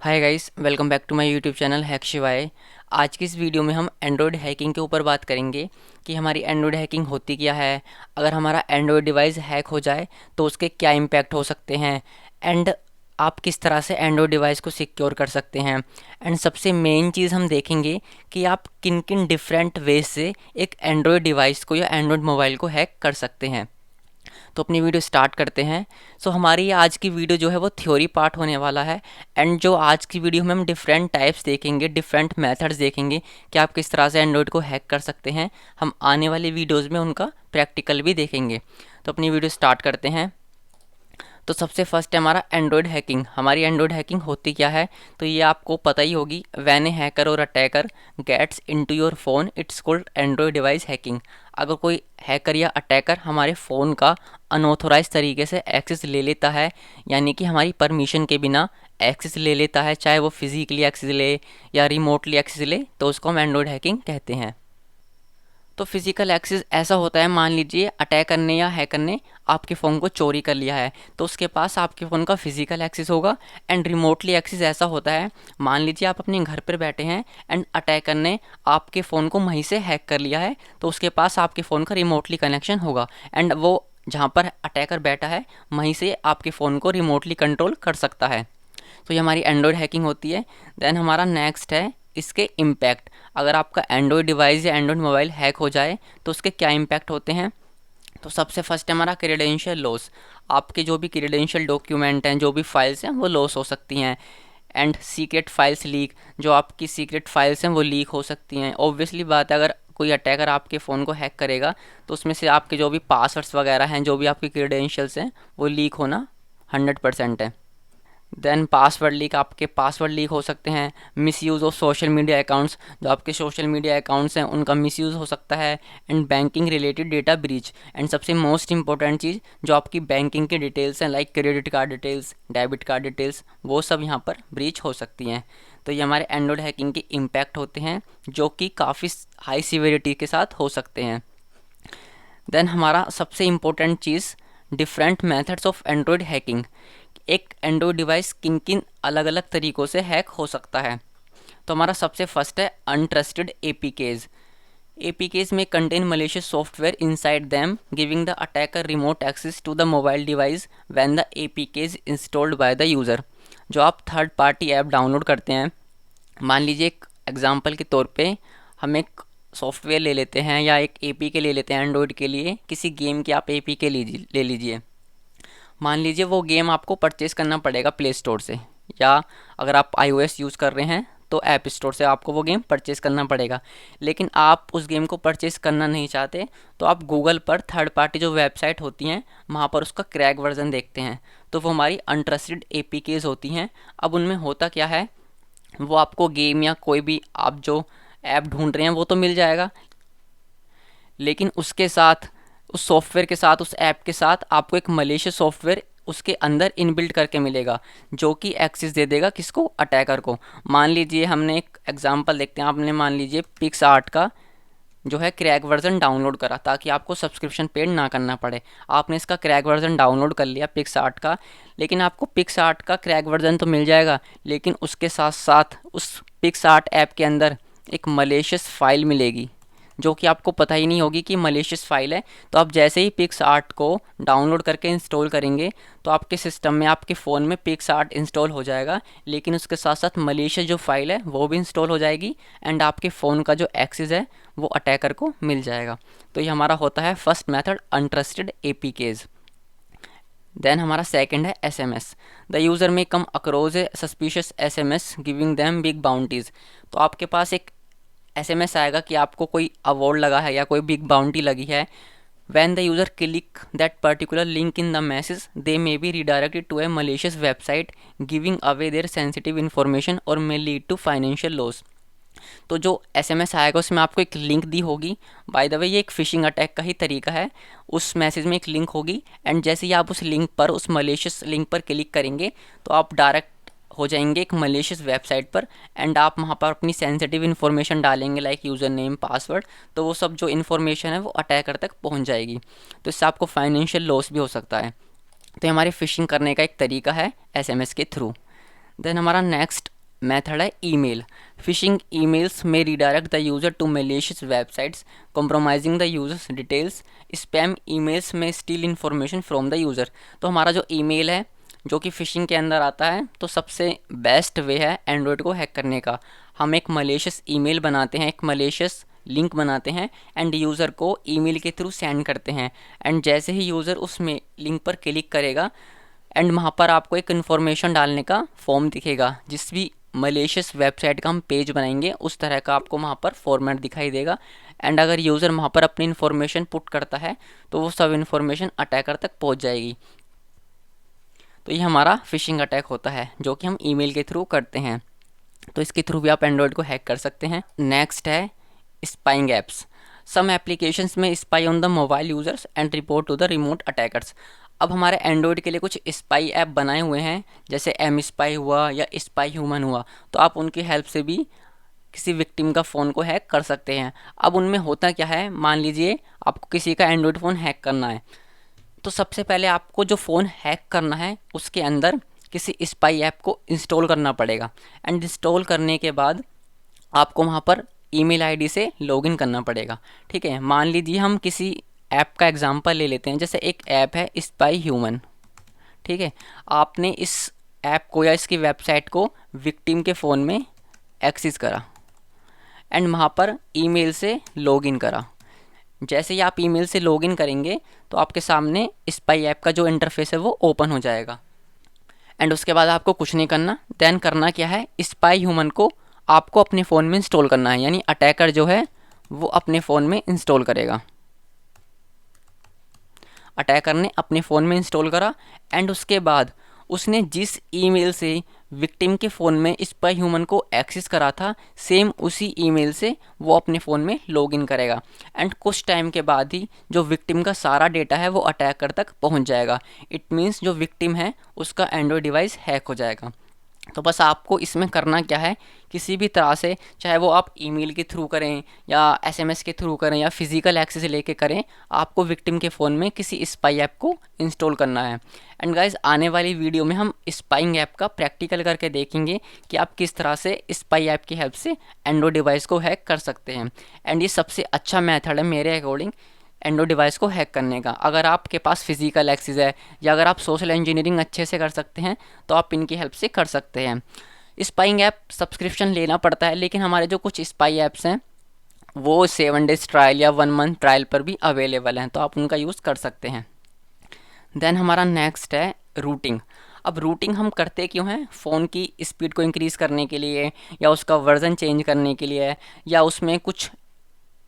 Hi guys, welcome back to my YouTube channel hack Shivay. आज की इस वीडियो में हम एंड्रॉयड हैकिंग के ऊपर बात करेंगे कि हमारी एंड्रॉयड हैकिंग होती क्या है। अगर हमारा एंड्रॉयड डिवाइस हैक हो जाए तो उसके क्या इम्पैक्ट हो सकते हैं, एंड आप किस तरह से एंड्रॉयड डिवाइस को सिक्योर कर सकते हैं। एंड सबसे मेन चीज़ हम देखेंगे कि आप किन किन डिफरेंट वेज से एक एंड्रॉयड डिवाइस को या एंड्रॉयड मोबाइल को हैक कर सकते हैं। तो अपनी वीडियो स्टार्ट करते हैं। हमारी ये आज की वीडियो जो है वो थ्योरी पार्ट होने वाला है। एंड जो आज की वीडियो में हम डिफरेंट टाइप्स देखेंगे, डिफरेंट मेथड्स देखेंगे कि आप किस तरह से एंड्रॉयड को हैक कर सकते हैं। हम आने वाली वीडियोज़ में उनका प्रैक्टिकल भी देखेंगे। तो अपनी वीडियो स्टार्ट करते हैं। तो सबसे फर्स्ट है हमारा एंड्रॉयड हैकिंग। हमारी एंड्रॉयड हैकिंग होती क्या है, तो ये आपको पता ही होगी। When a hacker or attacker gets into your phone it's called Android device hacking. अगर कोई हैकर या अटैकर हमारे फ़ोन का अनऑथोराइज तरीके से एक्सेस ले लेता है, यानी कि हमारी परमिशन के बिना एक्सेस ले लेता है, चाहे वो फिजिकली एक्सेस ले या रिमोटली एक्सेस ले, तो उसको हम एंड्रॉयड हैकिंग कहते हैं। तो फिजिकल एक्सेस ऐसा होता है, मान लीजिए अटैकर ने या हैकर ने आपके फ़ोन को चोरी कर लिया है, तो उसके पास आपके फ़ोन का फिजिकल एक्सेस होगा। एंड रिमोटली एक्सेस ऐसा होता है, मान लीजिए आप अपने घर पर बैठे हैं एंड अटैकर ने आपके फ़ोन को वहीं से हैक कर लिया है, तो उसके पास आपके फ़ोन का रिमोटली कनेक्शन होगा एंड वो जहाँ पर अटैकर बैठा है वहीं से आपके फ़ोन को रिमोटली कंट्रोल कर सकता है। तो ये हमारी एंड्रॉयड हैकिंग होती है। देन हमारा नेक्स्ट है इसके इम्पैक्ट। अगर आपका एंड्रॉयड डिवाइस या एंड्रॉयड मोबाइल हैक हो जाए तो उसके क्या इम्पैक्ट होते हैं। तो सबसे फर्स्ट है हमारा क्रेडेंशियल लॉस। आपके जो भी क्रेडेंशियल डॉक्यूमेंट हैं, जो भी फाइल्स हैं, वो लॉस हो सकती हैं। एंड सीक्रेट फाइल्स लीक, जो आपकी सीक्रेट फाइल्स हैं वो लीक हो सकती हैं। ऑब्वियसली बात है, अगर कोई अटैकर आपके फ़ोन को हैक करेगा तो उसमें से आपके जो भी पासवर्ड्स वगैरह हैं, जो भी आपकी क्रेडेंशियल्स हैं, वो लीक होना 100% है। देन पासवर्ड लीक, आपके पासवर्ड लीक हो सकते हैं। Misuse of social media accounts, जो आपके सोशल मीडिया अकाउंट्स हैं उनका मिसयूज़ हो सकता है। And banking related data breach. And सबसे मोस्ट इंपॉर्टेंट चीज़, जो आपकी बैंकिंग की डिटेल्स हैं, like credit card details, debit card details, वो सब यहाँ पर ब्रीच हो सकती हैं। तो ये हमारे एंड्रॉयड हैकिंग के इम्पैक्ट होते हैं, जो कि काफ़ी हाई सीवियरिटी के साथ हो सकते हैं। देन हमारा सबसे important cheese, different methods of Android hacking. एक एंड्रॉयड डिवाइस किन किन अलग अलग तरीक़ों से हैक हो सकता है। तो हमारा सबसे फर्स्ट है untrusted APKs. APKs may contain malicious software inside them giving the attacker remote access to the mobile device when the APKs installed by the user. जो आप थर्ड पार्टी ऐप डाउनलोड करते हैं, मान लीजिए एक एग्जांपल के तौर पे हम एक सॉफ्टवेयर ले लेते हैं या एक एपीके ले लेते हैं एंड्रॉयड के लिए, किसी गेम की आप एपीके ले लीजिए। मान लीजिए वो गेम आपको परचेज़ करना पड़ेगा प्ले स्टोर से, या अगर आप आईओएस यूज़ कर रहे हैं तो ऐप स्टोर से आपको वो गेम परचेज़ करना पड़ेगा। लेकिन आप उस गेम को परचेज़ करना नहीं चाहते, तो आप गूगल पर थर्ड पार्टी जो वेबसाइट होती हैं वहाँ पर उसका क्रैक वर्जन देखते हैं, तो वो हमारी अनट्रस्टेड एपीकेज होती हैं। अब उनमें होता क्या है, वो आपको गेम या कोई भी आप जो ऐप ढूंढ रहे हैं वो तो मिल जाएगा, लेकिन उसके साथ, उस सॉफ्टवेयर के साथ, उस ऐप के साथ आपको एक मलेशियस सॉफ्टवेयर उसके अंदर इनबिल्ट करके मिलेगा, जो कि एक्सेस दे देगा किसको, अटैकर को। मान लीजिए हमने एक एग्जांपल देखते हैं, आपने मान लीजिए पिक्स आर्ट का जो है क्रैक वर्जन डाउनलोड करा ताकि आपको सब्सक्रिप्शन पेड ना करना पड़े। आपने इसका क्रैक वर्जन डाउनलोड कर लिया पिक्स आर्ट का, लेकिन आपको पिक्स आर्ट का क्रैक वर्जन तो मिल जाएगा, लेकिन उसके साथ साथ उस पिक्स आर्ट ऐप के अंदर एक मलेशियस फाइल मिलेगी, जो कि आपको पता ही नहीं होगी कि मलेशियस फाइल है। तो आप जैसे ही पिक्स आर्ट को डाउनलोड करके इंस्टॉल करेंगे तो आपके सिस्टम में, आपके फ़ोन में पिक्स आर्ट इंस्टॉल हो जाएगा, लेकिन उसके साथ साथ मलेशियस जो फाइल है वो भी इंस्टॉल हो जाएगी एंड आपके फ़ोन का जो एक्सेस है वो अटैकर को मिल जाएगा। तो ये हमारा होता है first method, untrusted APKs. Then हमारा सेकंड है SMS. The user may come across a suspicious SMS giving them big bounties. तो आपके पास एक एसएमएस आएगा कि आपको कोई अवार्ड लगा है या कोई बिग बाउंटी लगी है। When the user click that particular link in the message they may be redirected to a malicious website giving away their sensitive information और may lead to financial loss. तो जो SMS आएगा उसमें आपको एक link दी होगी। बाय द वे ये एक फिशिंग अटैक का ही तरीका है। उस मैसेज में एक लिंक होगी एंड जैसे ही आप उस लिंक पर, उस मलेशियस लिंक पर क्लिक करेंगे तो आप डायरेक्ट हो जाएंगे एक मलेशियस वेबसाइट पर एंड आप वहाँ पर अपनी सेंसिटिव इन्फॉर्मेशन डालेंगे, लाइक यूज़र नेम, पासवर्ड। तो वो सब जो इन्फॉर्मेशन है वो अटैकर तक पहुँच जाएगी, तो इससे आपको फाइनेंशियल लॉस भी हो सकता है। तो ये हमारी फिशिंग करने का एक तरीका है एसएमएस के थ्रू। देन हमारा नेक्स्ट मेथड है email. Phishing emails may redirect the user to malicious websites compromising the users details. Spam emails may steal information from the user. तो हमारा जो ईमेल है जो कि फिशिंग के अंदर आता है, तो सबसे बेस्ट वे है एंड्रॉयड को हैक करने का। हम एक मलेशियस ईमेल बनाते हैं, एक मलेशियस लिंक बनाते हैं एंड यूज़र को ईमेल के थ्रू सेंड करते हैं। एंड जैसे ही यूज़र उस लिंक पर क्लिक करेगा एंड वहाँ पर आपको एक इन्फॉर्मेशन डालने का फॉर्म दिखेगा। जिस भी मलेशियस वेबसाइट का हम पेज बनाएंगे उस तरह का आपको वहाँ पर फॉर्मेट दिखाई देगा। एंड अगर यूज़र वहाँ पर अपनी इन्फॉर्मेशन पुट करता है तो वो सब इन्फॉर्मेशन अटैकर तक पहुँच जाएगी। तो ये हमारा फिशिंग अटैक होता है जो कि हम ईमेल के थ्रू करते हैं। तो इसके थ्रू भी आप एंड्रॉयड को हैक कर सकते हैं। नेक्स्ट है स्पाइंग एप्स। सम एप्लीकेशंस में spy on the mobile users and report to the remote attackers. अब हमारे एंड्रॉयड के लिए कुछ स्पाई ऐप बनाए हुए हैं, जैसे एम स्पाई हुआ या स्पाई ह्यूमन हुआ। तो आप उनकी हेल्प से भी किसी विक्टिम का फ़ोन को हैक कर सकते हैं। अब उनमें होता क्या है, मान लीजिए आपको किसी का एंड्रॉयड फ़ोन हैक करना है, तो सबसे पहले आपको जो फ़ोन हैक करना है उसके अंदर किसी स्पाई ऐप को इंस्टॉल करना पड़ेगा। एंड इंस्टॉल करने के बाद आपको वहाँ पर ईमेल आईडी से लॉगिन करना पड़ेगा। ठीक है, मान लीजिए हम किसी ऐप का एग्जांपल ले लेते हैं, जैसे एक ऐप है स्पाई ह्यूमन। ठीक है, आपने इस ऐप को या इसकी वेबसाइट को विक्टिम के फ़ोन में एक्सेस करा एंड वहाँ पर ईमेल से लॉगिन करा। जैसे ही आप ईमेल से लॉगिन करेंगे तो आपके सामने स्पाई ऐप का जो इंटरफेस है वो ओपन हो जाएगा। एंड उसके बाद आपको कुछ नहीं करना, देन करना क्या है, स्पाई ह्यूमन को आपको अपने फ़ोन में इंस्टॉल करना है। यानी अटैकर जो है वो अपने फ़ोन में इंस्टॉल करेगा। अटैकर ने अपने फ़ोन में इंस्टॉल करा एंड उसके बाद उसने जिस ईमेल से विक्टिम के फ़ोन में स्पाई ह्यूमन को एक्सेस करा था, सेम उसी ईमेल से वो अपने फ़ोन में लॉगिन करेगा। एंड कुछ टाइम के बाद ही जो विक्टिम का सारा डेटा है वो अटैकर तक पहुंच जाएगा। इट मीन्स जो विक्टिम है उसका एंड्रॉयड डिवाइस हैक हो जाएगा। तो बस आपको इसमें करना क्या है, किसी भी तरह से, चाहे वो आप ईमेल के थ्रू करें या एसएमएस के थ्रू करें या फिजिकल एक्सेस लेके करें, आपको विक्टिम के फ़ोन में किसी स्पाई ऐप को इंस्टॉल करना है। एंड गाइस, आने वाली वीडियो में हम स्पाइंग ऐप का प्रैक्टिकल करके देखेंगे कि आप किस तरह से स्पाई ऐप की हेल्प से एंड्रॉयड डिवाइस को हैक कर सकते हैं। एंड ये सबसे अच्छा मेथड है मेरे अकॉर्डिंग एंड्रॉयड डिवाइस को हैक करने का। अगर आपके पास फिजिकल एक्सेस है या अगर आप सोशल इंजीनियरिंग अच्छे से कर सकते हैं तो आप इनकी हेल्प से कर सकते हैं। स्पाइंग ऐप सब्सक्रिप्शन लेना पड़ता है, लेकिन हमारे जो कुछ स्पाई ऐप्स हैं वो 7 डेज़ ट्रायल या 1 मंथ ट्रायल पर भी अवेलेबल हैं, तो आप उनका यूज़ कर सकते हैं। देन हमारा नेक्स्ट है रूटिंग। अब रूटिंग हम करते क्यों हैं, फ़ोन की स्पीड को इंक्रीज़ करने के लिए या उसका वर्जन चेंज करने के लिए, या उसमें कुछ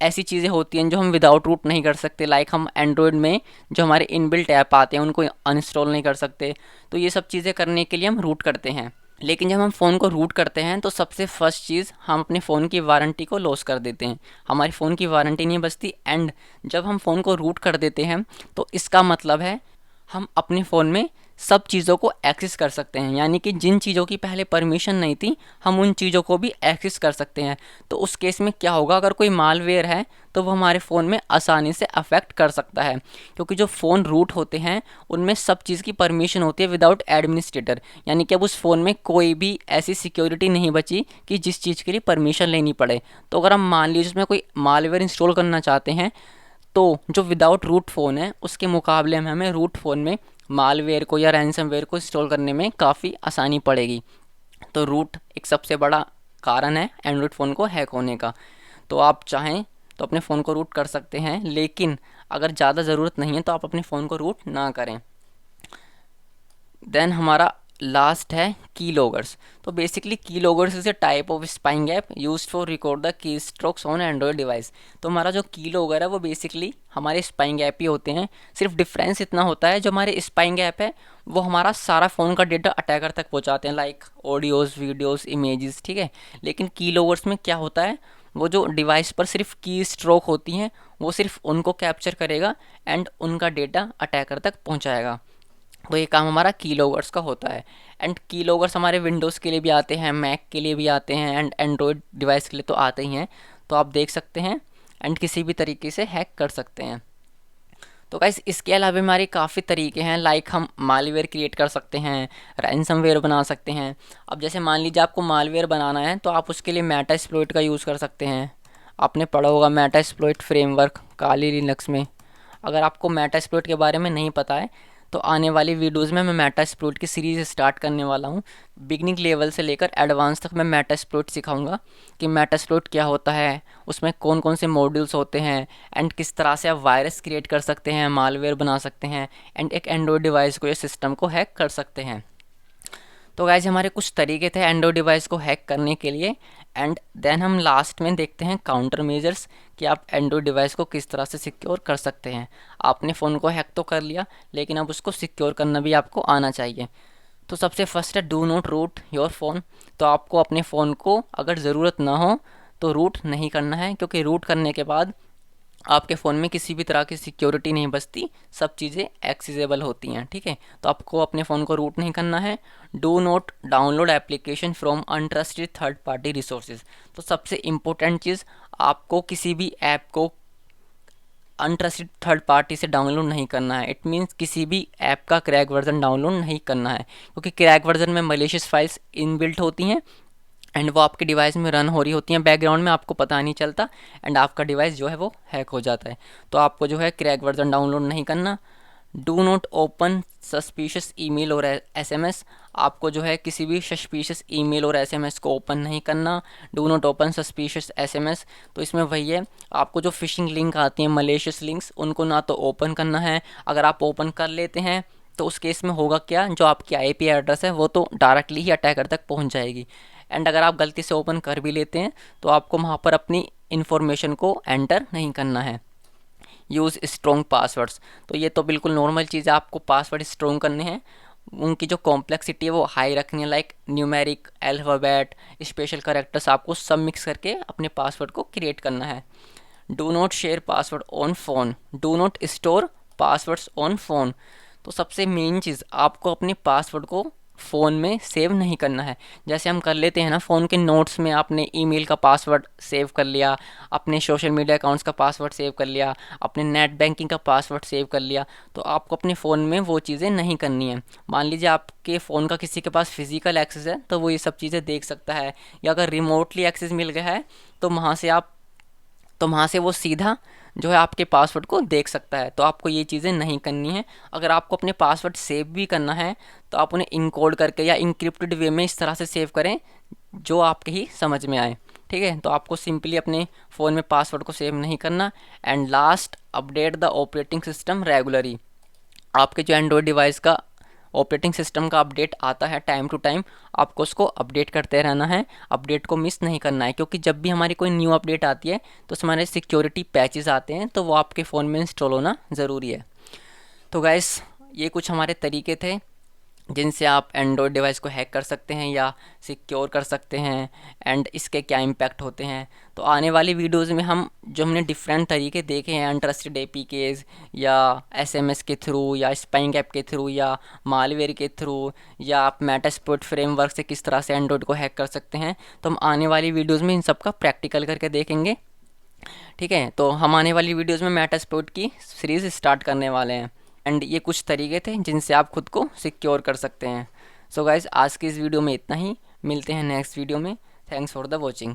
ऐसी चीज़ें होती हैं जो हम विदाउट रूट नहीं कर सकते। लाइक हम एंड्रॉयड में जो हमारे इनबिल्ट ऐप आते हैं उनको अनइंस्टॉल नहीं कर सकते। तो ये सब चीज़ें करने के लिए हम रूट करते हैं। लेकिन जब हम फ़ोन को रूट करते हैं तो सबसे फर्स्ट चीज़, हम अपने फ़ोन की वारंटी को लॉस कर देते हैं। हमारी फ़ोन की वारंटी नहीं बचती। एंड जब हम फ़ोन को रूट कर देते हैं तो इसका मतलब है हम अपने फ़ोन में सब चीज़ों को एक्सेस कर सकते हैं। यानी कि जिन चीज़ों की पहले परमिशन नहीं थी हम उन चीज़ों को भी एक्सेस कर सकते हैं। तो उस केस में क्या होगा, अगर कोई मालवेयर है तो वो हमारे फ़ोन में आसानी से अफेक्ट कर सकता है, क्योंकि जो फ़ोन रूट होते हैं उनमें सब चीज़ की परमिशन होती है विदाउट एडमिनिस्ट्रेटर। यानी कि अब उस फ़ोन में कोई भी ऐसी सिक्योरिटी नहीं बची कि जिस चीज़ के लिए परमिशन लेनी पड़े। तो अगर हम मान लीजिए उसमें कोई मालवेयर इंस्टॉल करना चाहते हैं तो जो विदाउट रूट फ़ोन है उसके मुकाबले में हमें रूट फ़ोन में मालवेयर को या रैंसमवेयर को इंस्टॉल करने में काफ़ी आसानी पड़ेगी। तो रूट एक सबसे बड़ा कारण है एंड्रॉयड फ़ोन को हैक होने का। तो आप चाहें तो अपने फ़ोन को रूट कर सकते हैं, लेकिन अगर ज़्यादा ज़रूरत नहीं है तो आप अपने फ़ोन को रूट ना करें। देन हमारा लास्ट है की लॉगर्स। तो बेसिकली की loggers is a type of spying app used for record the key strokes on Android device. तो हमारा जो की लॉगर है वो बेसिकली हमारे स्पाइंग ऐप ही होते हैं। सिर्फ डिफरेंस इतना होता है, जो हमारे स्पाइंग ऐप है वो हमारा सारा फ़ोन का डेटा अटैकर तक पहुंचाते हैं, लाइक ऑडियोज़, वीडियोज़, इमेजेस। ठीक है, लेकिन की लॉगर्स में क्या होता है, वो जो डिवाइस पर सिर्फ की स्ट्रोक होती हैं वो सिर्फ उनको कैप्चर करेगा एंड उनका डेटा अटैकर तक पहुँचाएगा। तो ये काम हमारा की लॉगर्स का होता है। एंड की लॉगर्स हमारे विंडोज़ के लिए भी आते हैं, मैक के लिए भी आते हैं एंड एंड्रॉयड डिवाइस के लिए तो आते ही हैं। तो आप देख सकते हैं एंड किसी भी तरीके से हैक कर सकते हैं। तो गाइस इसके अलावा हमारे काफ़ी तरीके हैं, लाइक हम मालवेयर क्रिएट कर सकते हैं, रैंसमवेयर बना सकते हैं। अब जैसे मान लीजिए आपको मालवेयर बनाना है तो आप उसके लिए मेटास्प्लॉइट का यूज़ कर सकते हैं। आपने पढ़ा होगा मेटास्प्लॉइट फ्रेमवर्क काली लिनक्स में। अगर आपको मेटास्प्लॉइट के बारे में नहीं पता है तो आने वाली वीडियोज़ में मैं मेटास्प्लॉइट की सीरीज़ स्टार्ट करने वाला हूँ। बिगनिंग लेवल से लेकर एडवांस तक मैं मेटास्प्लॉइट सिखाऊंगा कि मेटास्प्लॉइट क्या होता है, उसमें कौन कौन से मॉड्यूल्स होते हैं, एंड किस तरह से आप वायरस क्रिएट कर सकते हैं, मालवेयर बना सकते हैं, एंड एक एंड्रॉयड डिवाइस को या सिस्टम को हैक कर सकते हैं। तो गाइज हमारे कुछ तरीके थे एंड्रॉयड डिवाइस को हैक करने के लिए। एंड देन हम लास्ट में देखते हैं काउंटर मेजर्स कि आप एंड्रॉयड डिवाइस को किस तरह से सिक्योर कर सकते हैं। आपने फ़ोन को हैक तो कर लिया, लेकिन अब उसको सिक्योर करना भी आपको आना चाहिए। तो सबसे फर्स्ट है do not root your phone. तो आपको अपने फ़ोन को अगर ज़रूरत ना हो तो रूट नहीं करना है, क्योंकि रूट करने के बाद आपके फ़ोन में किसी भी तरह की सिक्योरिटी नहीं बचती, सब चीज़ें एक्सेसिबल होती हैं। ठीक है, तो आपको अपने फ़ोन को रूट नहीं करना है। Do not download application from untrusted third party resources. तो सबसे इम्पोर्टेंट चीज़, आपको किसी भी ऐप को अनट्रस्टेड थर्ड पार्टी से डाउनलोड नहीं करना है। इट मीन्स किसी भी ऐप का क्रैक वर्जन डाउनलोड नहीं करना है, क्योंकि क्रैक वर्जन में मलिशियस फाइल्स इनबिल्ट होती हैं एंड वो आपके डिवाइस में रन हो रही होती हैं बैकग्राउंड में, आपको पता नहीं चलता, एंड आपका डिवाइस जो है वो हैक हो जाता है। तो आपको जो है क्रैक वर्जन डाउनलोड नहीं करना। Do not open suspicious email और एसएमएस। आपको जो है किसी भी सस्पिशियस ईमेल और एसएमएस को ओपन नहीं करना। Do not open suspicious SMS. तो इसमें वही है, आपको जो फिशिंग लिंक आती हैं, मलेशियस लिंक्स, उनको ना तो ओपन करना है। अगर आप ओपन कर लेते हैं तो उस केस में होगा क्या, जो आपकी आईपी एड्रेस है वो तो डायरेक्टली ही अटैकर तक पहुंच जाएगी। एंड अगर आप गलती से ओपन कर भी लेते हैं तो आपको वहाँ पर अपनी इन्फॉर्मेशन को एंटर नहीं करना है। Use strong passwords. तो ये तो बिल्कुल नॉर्मल चीज़ है, आपको पासवर्ड स्ट्रॉन्ग करने हैं, उनकी जो कॉम्प्लेक्सिटी है वो हाई रखनी है, like numeric, alphabet, special characters, आपको सब मिक्स करके अपने पासवर्ड को क्रिएट करना है। Do not share password on phone. Do not store passwords on phone. तो सबसे मेन चीज़, आपको अपने पासवर्ड को फ़ोन में सेव नहीं करना है। जैसे हम कर लेते हैं ना, फ़ोन के नोट्स में आपने ईमेल का पासवर्ड सेव कर लिया, अपने सोशल मीडिया अकाउंट्स का पासवर्ड सेव कर लिया, अपने नेट बैंकिंग का पासवर्ड सेव कर लिया, तो आपको अपने फ़ोन में वो चीज़ें नहीं करनी है। मान लीजिए आपके फ़ोन का किसी के पास फिजिकल एक्सेस है तो वो ये सब चीज़ें देख सकता है, या अगर रिमोटली एक्सेस मिल गया है तो वहाँ से वो सीधा जो है आपके पासवर्ड को देख सकता है। तो आपको ये चीज़ें नहीं करनी है। अगर आपको अपने पासवर्ड सेव भी करना है तो आप उन्हें इनकोड करके या इंक्रिप्टेड वे में इस तरह से सेव करें जो आपके ही समझ में आए। ठीक है, तो आपको सिंपली अपने फ़ोन में पासवर्ड को सेव नहीं करना। And last, update the operating system regularly. आपके जो एंड्रॉयड डिवाइस का ऑपरेटिंग सिस्टम का अपडेट आता है टाइम टू टाइम, आपको उसको अपडेट करते रहना है, अपडेट को मिस नहीं करना है, क्योंकि जब भी हमारी कोई न्यू अपडेट आती है तो उसमें हमारे सिक्योरिटी पैचेस आते हैं, तो वो आपके फ़ोन में इंस्टॉल होना ज़रूरी है। तो गाइस, ये कुछ हमारे तरीके थे जिनसे आप एंड्रॉयड डिवाइस को हैक कर सकते हैं या सिक्योर कर सकते हैं, एंड इसके क्या इम्पैक्ट होते हैं। तो आने वाली वीडियोस में हम जो हमने डिफरेंट तरीके देखे हैं, अनट्रस्टेड एपीकेज या एसएमएस के थ्रू या स्पाइंग ऐप के थ्रू या मालवेयर के थ्रू या आप मेटास्प्लॉइट फ्रेमवर्क से किस तरह से एंड्रॉयड को हैक कर सकते हैं, तो हम आने वाली वीडियोज़ में इन सब का प्रैक्टिकल करके देखेंगे। ठीक है, तो हम आने वाली वीडियोज़ में मेटास्प्लॉइट की सीरीज़ स्टार्ट करने वाले हैं, एंड ये कुछ तरीके थे जिनसे आप खुद को सिक्योर कर सकते हैं। सो गाइज, आज की इस वीडियो में इतना ही, मिलते हैं नेक्स्ट वीडियो में। Thanks for the watching.